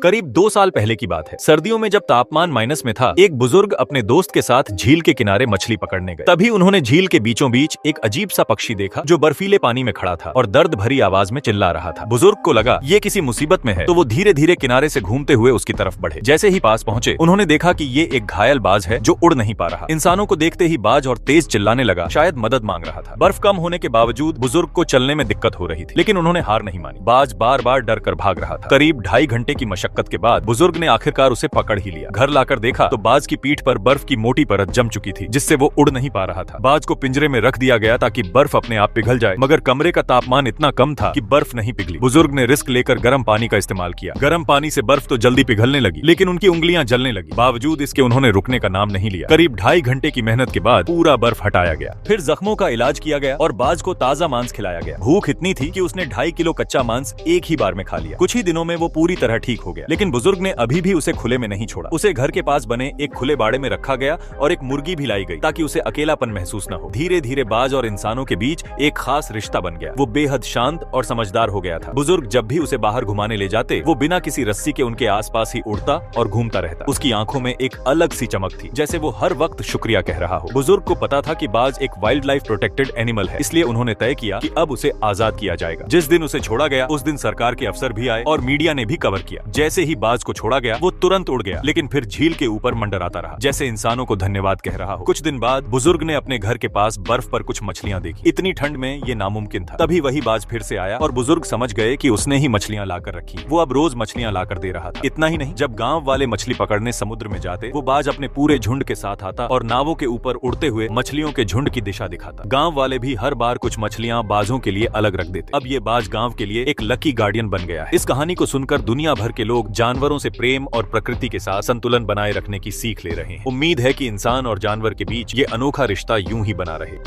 करीब 2 साल पहले की बात है। सर्दियों में जब तापमान माइनस में था, एक बुजुर्ग अपने दोस्त के साथ झील के किनारे मछली पकड़ने गए। तभी उन्होंने झील के बीचों बीच एक अजीब सा पक्षी देखा जो बर्फीले पानी में खड़ा था और दर्द भरी आवाज में चिल्ला रहा था। बुजुर्ग को लगा ये किसी मुसीबत में है, तो वो धीरे धीरे किनारे से घूमते हुए उसकी तरफ बढ़े। जैसे ही पास पहुंचे, उन्होंने देखा कि ये एक घायल बाज है जो उड़ नहीं पा रहा। इंसानों को देखते ही बाज और तेज चिल्लाने लगा, शायद मदद मांग रहा था। बर्फ कम होने के बावजूद बुजुर्ग को चलने में दिक्कत हो रही थी, लेकिन उन्होंने हार नहीं मानी। बाज बार बार डर कर भाग रहा था। करीब 2.5 घंटे की मशक्कत के बाद बुजुर्ग ने आखिरकार उसे पकड़ ही लिया। घर लाकर देखा तो बाज की पीठ पर बर्फ की मोटी परत जम चुकी थी, जिससे वो उड़ नहीं पा रहा था। बाज को पिंजरे में रख दिया गया ताकि बर्फ अपने आप पिघल जाए, मगर कमरे का तापमान इतना कम था कि बर्फ नहीं पिघली। बुजुर्ग ने रिस्क लेकर गर्म पानी का इस्तेमाल किया। गर्म पानी से बर्फ तो जल्दी पिघलने लगी, लेकिन उनकी उंगलियां जलने लगी। बावजूद इसके उन्होंने रुकने का नाम नहीं लिया। करीब 2.5 घंटे की मेहनत के बाद पूरा बर्फ हटाया गया। फिर जख्मों का इलाज किया गया और बाज को ताजा मांस खिलाया गया। भूख इतनी थी कि उसने 2.5 किलो कच्चा मांस एक ही बार में खा लिया। कुछ ही दिनों में वो पूरी तरह ठीक हो गया, लेकिन बुजुर्ग ने अभी भी उसे खुले में नहीं छोड़ा। उसे घर के पास बने एक खुले बाड़े में रखा गया और एक मुर्गी भी लाई गई ताकि उसे अकेलापन महसूस न हो। धीरे धीरे बाज और इंसानों के बीच एक खास रिश्ता बन गया। वो बेहद शांत और समझदार हो गया था। बुजुर्ग जब भी उसे बाहर घुमाने ले जाते, वो बिना किसी रस्सी के उनके आसपास ही उड़ता और घूमता रहता। उसकी आंखों में एक अलग सी चमक थी, जैसे वो हर वक्त शुक्रिया कह रहा हो। बुजुर्ग को पता था कि बाज एक वाइल्ड लाइफ प्रोटेक्टेड एनिमल है, इसलिए उन्होंने तय किया कि अब उसे आजाद किया जाएगा। जिस दिन उसे छोड़ा गया, उस दिन सरकार के अफसर भी आए और मीडिया ने भी कवर किया। जैसे ही बाज को छोड़ा गया, वो तुरंत उड़ गया, लेकिन फिर झील के ऊपर मंडराता रहा, जैसे इंसानों को धन्यवाद कह रहा हो। कुछ दिन बाद बुजुर्ग ने अपने घर के पास बर्फ पर कुछ मछलियां देखी। इतनी ठंड में ये नामुमकिन था। तभी वही बाज फिर से आया और बुजुर्ग समझ गए कि उसने ही मछलियां लाकर रखी। वो अब रोज मछलियां लाकर दे रहा था। इतना ही नहीं, जब गांव वाले मछली पकड़ने समुद्र में जाते, वो बाज अपने पूरे झुंड के साथ आता और नावों के ऊपर उड़ते हुए मछलियों के झुंड की दिशा दिखाता। गांव वाले भी हर बार कुछ मछलियां बाजों के लिए अलग रख देते। अब ये बाज गांव के लिए एक लकी गार्डियन बन गया है। इस कहानी को सुनकर दुनिया भर के लोग जानवरों से प्रेम और प्रकृति के साथ संतुलन बनाए रखने की सीख ले रहे हैं। उम्मीद है कि इंसान और जानवर के बीच ये अनोखा रिश्ता यूं ही बना रहे।